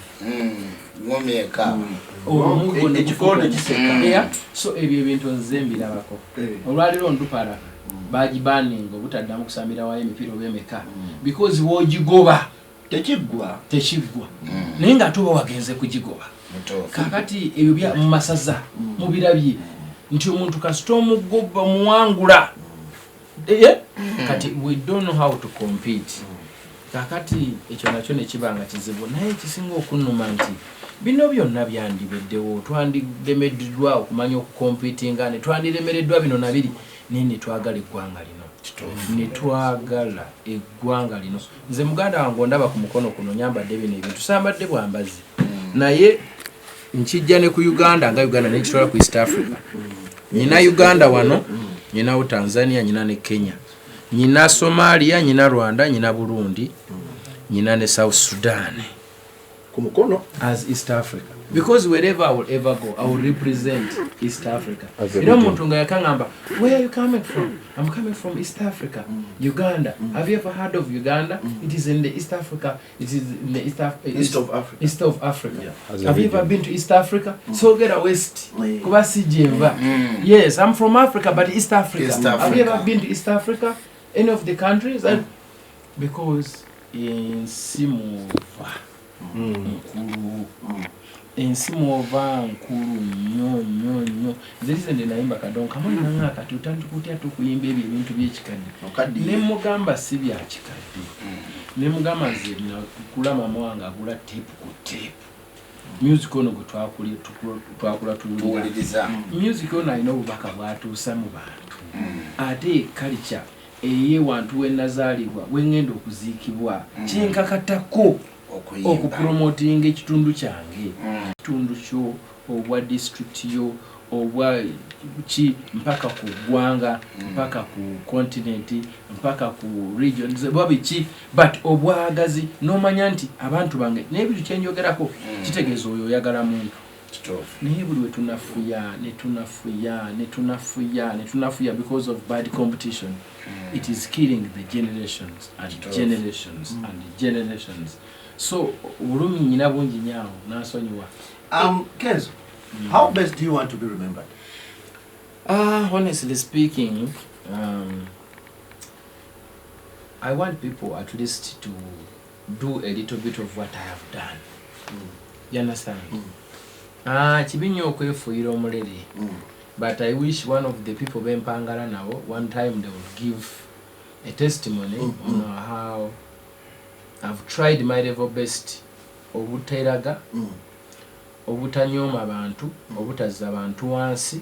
ngomyeka ekikondo kiseka. So ebyo ebintu nze mbirabako olwaliro ndupala bagibaninga obutaddamu kusambira wayo emipiira obemeka because wogigoba tekiggwa naye nga tuba wagenze kugigoba kakati ebyo bya mu masaza mubirabye nti omuntu kasita omugoba muwangula kati we don't know how to compete. Kakati ekyo nakyo ne kibanga kizibu naye kisinga okunnuma nti bino byonna byandibeddewo twandiremeddwa okumanya okukompitinga ne twandiremereddwa bino nabiri naye netwagala eggwanga lino netwagala eggwanga lino. Nze muganda wange ondaba ku mukono kuno nyambadde bino ebintu sambadde bwambazi naye nkijja ne ku Uganda nga Uganda nekitwala ku East Africa. Nyina Uganda wano, nyina Tanzania, nyina ne Kenya, nyina Somalia, nyina Rwanda, nyina Burundi, nyina ne South Sudan ku mukono as East Africa. Because wherever I will ever go, I will represent East Africa. You know, Muntunga yakangamba, where are you coming from? I'm coming from East Africa, Uganda. Have you ever heard of Uganda? It is in the East Africa. It is in the East of Africa. East of Africa. Yeah. Have you ever been to East Africa? So get a West. Yes, I'm from Africa, but East Africa. Have you ever been to East Africa? Any of the countries? Because in Simova. Ensi mwova nkulu nnyo nze nde nayimba kadonka kamwe nanga kati utandikutya tukuyimba ebintu by'ekikadde ne mugamba si bya kikadde ne mugamba nze nakula mama wange agula tape ku tape music ono gwe twakula tuwuliriza music ono alina obubaka bwatuusa mu bantu ate culture eyewantu wenazaalibwa wengenda okuziikibwa kyenkakatako okupromotinga ekitundu kyange kitundu kyo obwa district yo obwa ki mpaka ku ggwanga mpaka ku continent mpaka ku regions bwabiki but obwagazi nomanya nti abantu bange n'ebintu kyenjogerako kitegeeza oyo oyagala muntu naye buli we tunafuya because of bad competition it is killing the generations and generations and generations. So ulumi nyina bungi nyaawo nasonyiwa. Kenzo, how best do you want to be remembered? Honestly speaking, I want people at least to do a little bit of what I have done. You understand? Chibinyo okwefuira omulere. But I wish one of the people bempangala now one time they would give a testimony on how I've tried my level best obuteraga obutanyooma abantu obutazza abantu wansi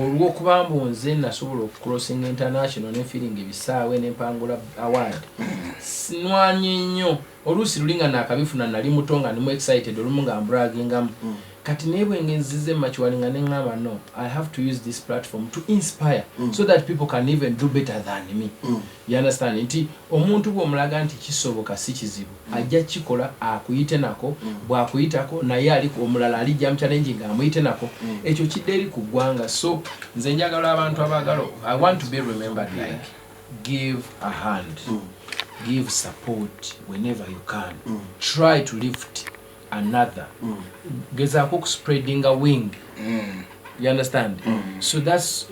olw'okuba mbu nze nasobola okucrossing international ne feeling ebisaawe n'empangula award sinwanye nnyo oluusi lulinga naakabifuna nali muto nga ndimu excited olumu nga mbragingamu kati nebwe ngenzize machiwalinga neŋŋamba no I have to use this platform to inspire so that people can even do better than me you understand nti omuntu bw'omulaga nti kisoboka si kizibu ajja kikola akuyite nako bw'akuyitako naye aliko omulala alijja muchallenge nga amuyite nako ekyo kidde eri ku ggwanga so nze njagala abantu abaagala I want to be remembered like give a hand give support whenever you can try to lift another gezaako spreading a wing you understand so that's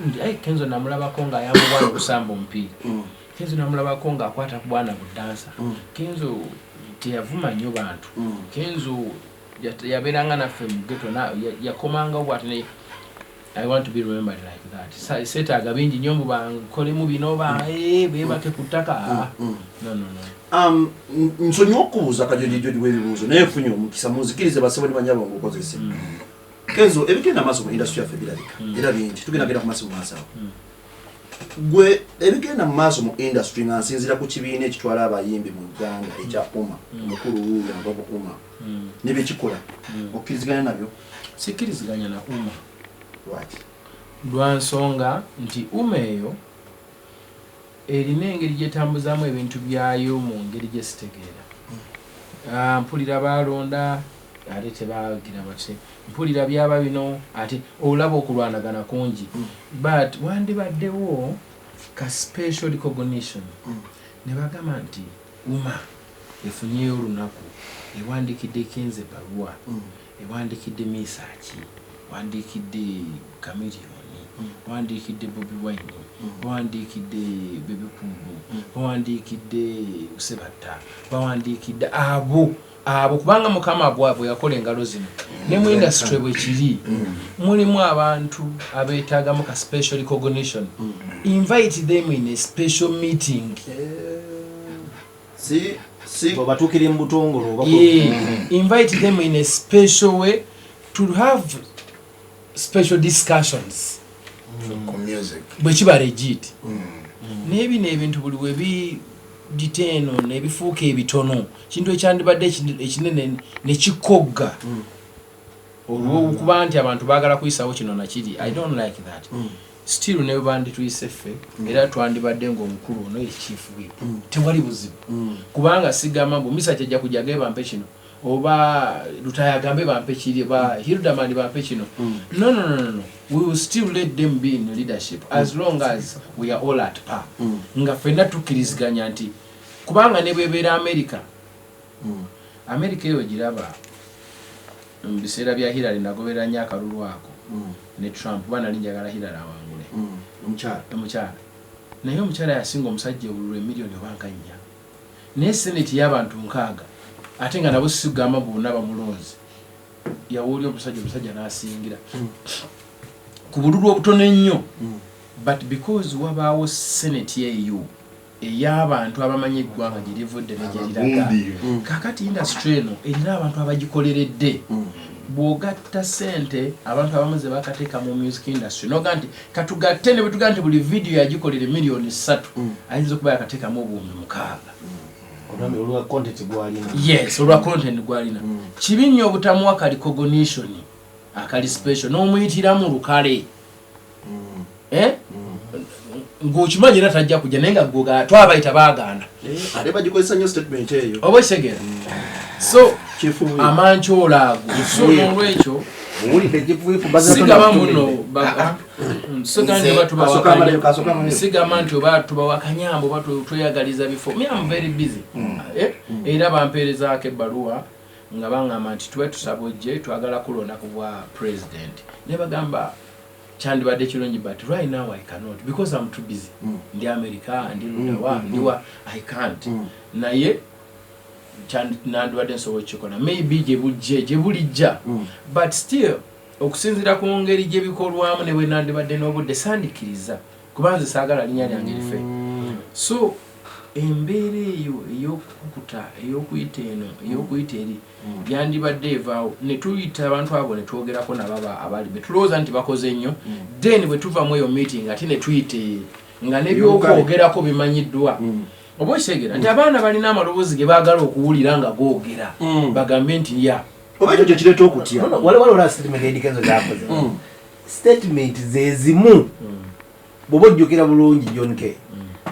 Kenzo namulabako nga yamubwana okusamba omupiira Kenzo namulabako nga akwata ku bwana budansa Kenzo teyavuma nnyo bantu Kenzo yabeeranga naffe mu ghetto yakomanga bw'ati ne I want to be remembered like that setaaga bingi nnyo mu bankolemu bino beebake ku ttaka no nsonyi okubuuza kajojijodi w'ebibuuzo naye nfunye omukisa munzikirize basebo ne banyabo ng'okozese Kenzo ebigenda maaso mu industry yaffe birabika era bingi tugenda genda ku maaso mu maaso awo gwe ebigenda mu maaso mu industry nga nsinzira ku kibiina ekitwala abayimbi mu Uganda ekya Uma omukulu wuuyo Mbogo Uma ne byekikola okkiriziganya nabyo sikkiriziganya na Uma lwa nsonga nti Uma eyo erina engeri gyetambuzaamu ebintu byayo mu ngeri gye sitegeera mpulira balonda ate tebagira bati mpulira byaba bino ate olaba okulwanagana kungi but wandibaddewo ka special recognition ne bagamba nti Uma efunyeyo olunaku ewandikidde Kenzo ebbaluwa ewandikidde Misaki wandikidde Chameleone wandikidde Bobi Wine wandikidde Bebe Cool wandikidde Sebatta wandikidde abo kubanga mukama bwabwe yakola engalo zino ne mu industry bwe kiri mulimu abantu abeetaaga mu ka special recognition invite them in a special meeting batukiri mu butongolo invite them in a special way to have special discussions bwe kiba legit n'ebino ebintu buli webi diteno n'ebifuuka ebitono kintu ekyandibadde ekinene ne kikogga olw'okuba nti abantu baagala kuyisawo kino nakiri I don't like that still ne bandituyise ffe era twandibadde ng'omukulu ono ye chief whip tewali buzibu kubanga sigamba mbu Misa kyajja kujja geba kino oba lutayagambe bampe kiri ba Hildamani bampe kino no we will still let them be in leadership as long as we are all at par nga fena tukiriziganya nti kubanga ne bwebeera America eyo giraba mbiseera bya Hillary nagobera nnyo akalulu ako ne Trump bana linjagala Hillary awangule omukyala naye omukyala yasinga omusajja obululu emiliyoni obanka nnya ne Senate y'abantu 6 ate nga nabo sigamba bonna bamulonzi yawuli omusajja n'asingira ku bululu obutono ennyo but because wabaawo Senate yeeyo ey'abantu abamanyi eggwanga gye livudde ne gye liraga kakati industry eno erina abantu abagikoleredde bw'ogatta ssente abantu abamu ze bakateeka mu music industry noga nti katugatte ne bwe tugaa nti buli video yagikolere miliyoni 3 ayinza okuba yakateekamu obuwumbi 6 olwa content gwalina yes olwa content gwalina kibi nnyo obutamuwa ka recognition akali special n'omuyitiramu lukale ng'okimanyi era tajja kujja naye nga gwoga twabayita baagaana ate bagikozesa nnyo statement eyo oba ekitegeera so amancola ago so n'olwekyo sigamba muno sigamba nti oba tubawa kanyambo oba tweyagaliza bifo me am very busy era bampeerezaako ebbaluwa nga baŋŋamba nti tube tusaba ojje twagala kulonda ku bwa president ne bagamba kyandibadde kirungi but right now I cannot because I'm too busy ndi America ndi Ludawa ndiwa I can't naye nandibadde nsobola kikola maybe gye bulijja but still okusinzira ku ngeri gye bikolwamu ne bwe nandibadde n'obudde sandikiriza kubanze saagala linnya lyange life so embeera eyo ey'okukuta ey'okuyita eno ey'okuyita eri yandibadde evaawo ne tuyita abantu abo ne twogerako nababa abali be tulowooza nti bakoze nnyo then bwe tuvamu eyo meeting ate ne tuyite nga nebyokwogerako bimanyiddwa oba okitegera nti abaana balina amaloboozi ge baagala okuwulira nga googera bagambe nti ya oba ekyo kyekireeta okutya waliwo olwa statement edikenzo zakoze statement zezimu bw'oba ojjukira bulungi John K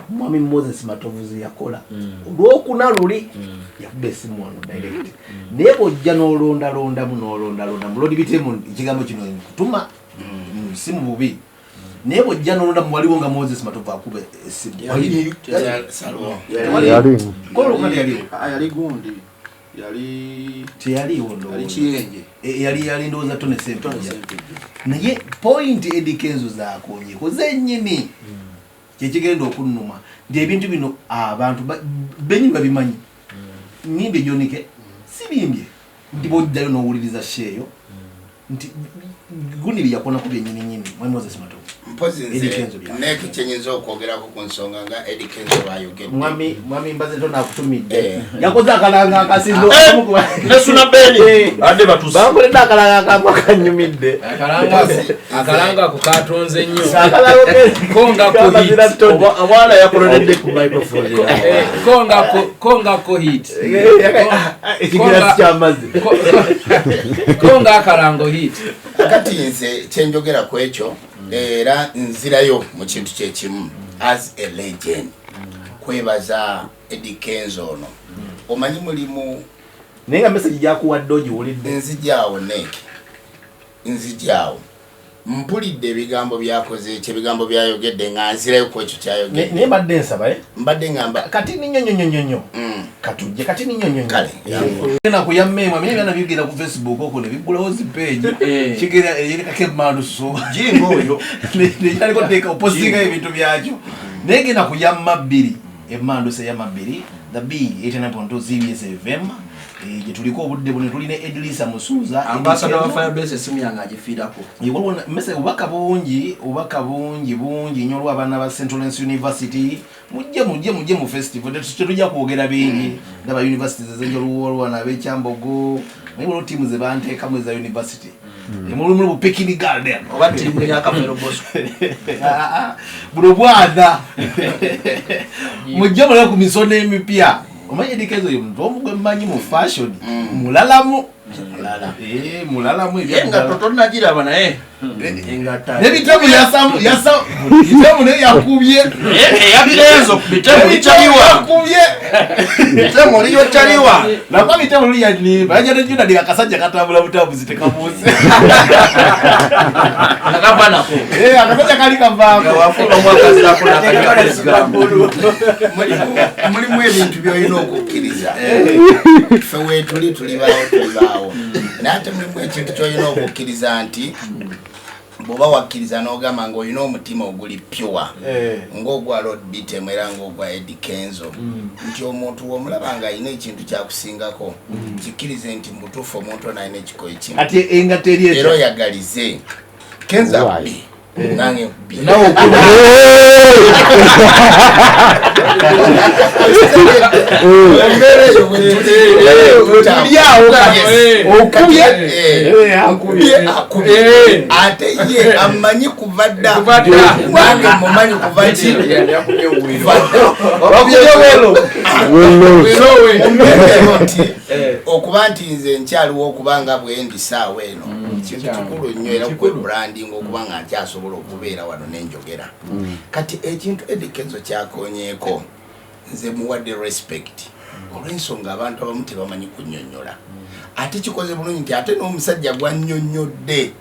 mwami Moses Matovuzi yakola olwokuna luli yakuba essimu wano direct naye bw'ojja n'olondalondamu lodi bitemu ekigambo kino kutuma simu bubi naye bw'ojja n'olondamu waliwo nga Moses Matovu akuba essimu yali gundi teyaliwo kiyenje yali ndowooza tone sempija naye point edikenzo zakonyeko zennyini kyekigenda okunnuma nti ebintu bino abantu benyi babimanyi nimbe Jonike sibimbye nti bw'oddayo n'owuliriza sheeyo nti guni byakonako byennyininyini mwami Moses Matovu mpozi nze neko kyenyinza okwogerako ku nsonga nga edikenzo lwayogedde mwami mbaze tonakutumidde yakoze akalanga akasindo nesuna beni ade batusi bakoledde akalanga akamu akanyumidde akalanga ako katonze nnyo omwana yakoledde ku microphone kongako hit ekigirasi ky'amazzi konga akalango hit kati nze kyenjogera ku ekyo era nzirayo mu kintu kyekimu as a legend kwebaza edikenzo ono omanyi mulimu naye nga message gyakuwadde ogiwulidde nzijaawo neki nzijaawo mpulidde ebigambo byakoze ekyo ebigambo byayogedde nga nzirayo ku ekyo kyayogedde naye mbadde nsaba mbadde ngamba kati ninyonyonyonyonyo katujje kati ninyonyonyo kale na kuyammemu amenya byana bigira ku Facebook okwo ne biggulawo zipage kigera yerikako emmandu so jingo oyo nekyaliko teeka opostinga ebintu byakyo naye genda kuyamma bbiri emmandu seyamma bbiri the b 89.2 CBS FM gye tuliko obudde bune tulina Edrisa Musuuza ambassador wa Firebase esimu yange agifiirako mese ubaka bungi nnyo olw'abaana ba St. Lawrence University mujje mu festival tetujja kwogera bingi ndaba universities ezenjoluwolwa n'abekyambogo naye waliwo tiimu ze banteekamu eza university emulumu bu Pekin Garden oba tiimu ya Kamero Bosco buno bwana mujje muleke ku misono emipya omanyi edikezo yo muntu omugwe mmanyi mu fashion mulalamu mulalamu yenga totonnagiraba naye nebitemu bitemu naye yakubye eyabirenzo bitemu likyaliwa bitemu liyo kyaliwa nakwa bitemu liyani bajanejuna ndi akasajja katambula butambuzi tekabuuzi nakavanako akasajja kali kavaako wafula omwakazirako nakalimu mulimu ebintu byolina okukkiriza ffe wetuli naye ate mulimu ekintu kyolina okukkiriza nti bw'oba wakkiriza n'ogamba ng'olina omutima oguli pure ng'ogwa Lord Bitemu era ng'ogwa Edikenzo nti omuntu w'omulaba ng'alina ekintu kyakusingako kikkirize nti mu butuufu omuntu ono alina ekikoyi kimu era oyagalize Kenza bbi nange nkubbi ate ye amanyi kuva dda nange mumanyi kuva ki okuba nti nze nkyaliwo okubanga bwendi saawa eno kintu kikulu nnyo era kwe branding okuba nga nkyasobola okubeera wano n'enjogera kati ekintu Edikenzo kyakonyeeko nze muwadde respect olw'ensonga abantu abamu tebamanyi kunnyonnyola ate kikoze bulungi nti ate n'omusajja gwannyonnyodde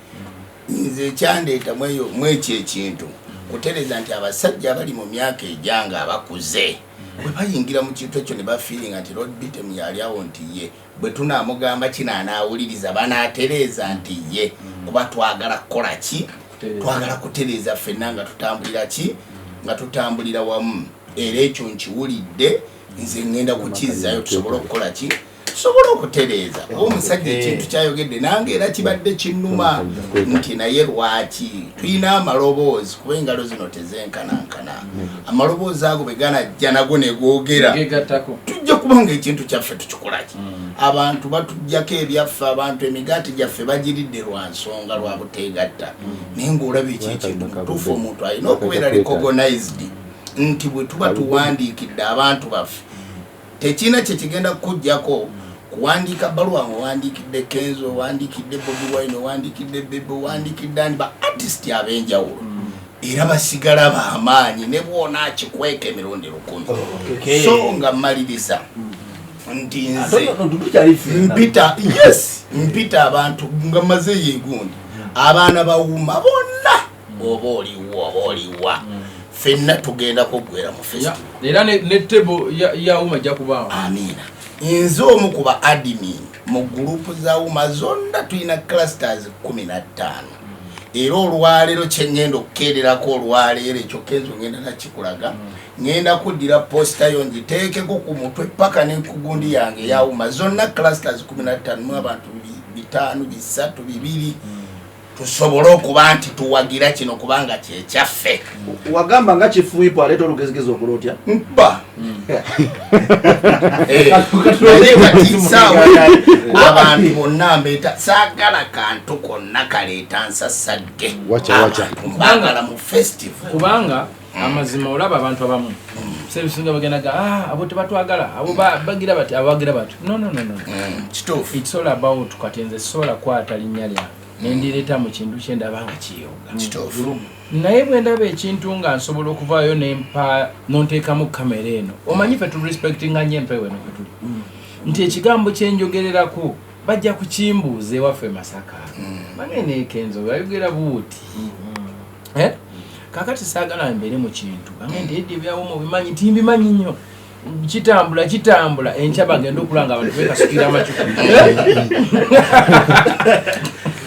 nze ekyandeeta mwekyo ekintu kutereeza nti abasajja abali mu myaka ejanga abakuze bwe bayingira mu kintu ekyo ne bafiiringa nti Lord Bitemu yali awo nti ye bwe tunaamugamba kino anaawuliriza banaatereeza nti ye oba twagala kukola ki twagala kutereeza ffenna nga tutambulira ki nga tutambulira wamu era ekyo nkiwulidde nze ngenda kukizzaayo tusobole okukola ki tusobola okutereeza oba omusajja ekintu kyayogedde nange era kibadde kinnuma nti naye lwaki tulina amaloboozi kuba engalo zino tezenkanankana amaloboozi ago bwe ganajja nago ne googera tujja kubanga ekintu kyaffe tukikolaki abantu batujjako ebyaffe abantu emigaati gyaffe bagiridde lwa nsonga lwa buteegatta naye ng'olaba ekintu mutuufu omuntu alina okubeera recognized nti bwe tuba tuwandiikidde abantu baffe tekina kyekigenda kukujjako kuwandiika baluwa owandiikidde Kenzo owandiikidde Bobi Wine owandiikidde Bebe owandiikidde ani ba artist ab'enjawulo era basigala b'amaanyi ne bwona akikweka emirundi 10 so nga mmaliriza nti nze mpita abantu nga mazeeyo egundi abaana bawuma bonna oba oliwa fenna tugenda kuggwera mu festival era ne tebo ya uma jakubaawo amina nze omu ku ba admin mu gurupu za uma zonna tulina clusters 15 era olwaleero kyeŋŋenda okukeererako olwaleero ekyo Kenzo ŋŋenda nakikulaga ŋŋenda kuddira posita yo ngiteekeko ku mutwe paka n'enkugundi yange ya uma zonna clusters 15 mu abantu 5 3 2 tusobole okuba nti tuwagira kino kubanga kyekyaffe wagamba nga kifuipo aleeta olugezigezi okulotya mba abantu bonna mbeeta saagala kantu konna kaleeta nsasadde mbagala mu festival kubanga amazima olaba abantu abamu sebisinga bagendaga abo tebatwagala abo bagira bati abagira bati no kituufu it's all about katenze sola kwata linnya lyange nendireeta mu kintu kyendabanga kiyonga naye bwe ndaba ekintu nga nsobola okuvaayo nempa nonteekamu kamera eno omanyi fe turespectinga nnyo empewo eno kwe tuli nti ekigambo kyenjogererako bajja kukimbuuza ewaffe Masaka banene Kenzo bayogera buuti kakati saagala mbeere mu kintu bange ndi ebyawo mu bimanyi timbimanyi nnyo kitambula enkya bagenda okulanga abantu bekasukira amacuku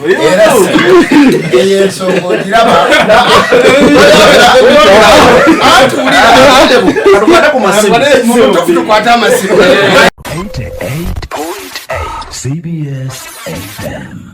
era eyensonga ogiraba tukwate amasimu 88.8 CBS FM.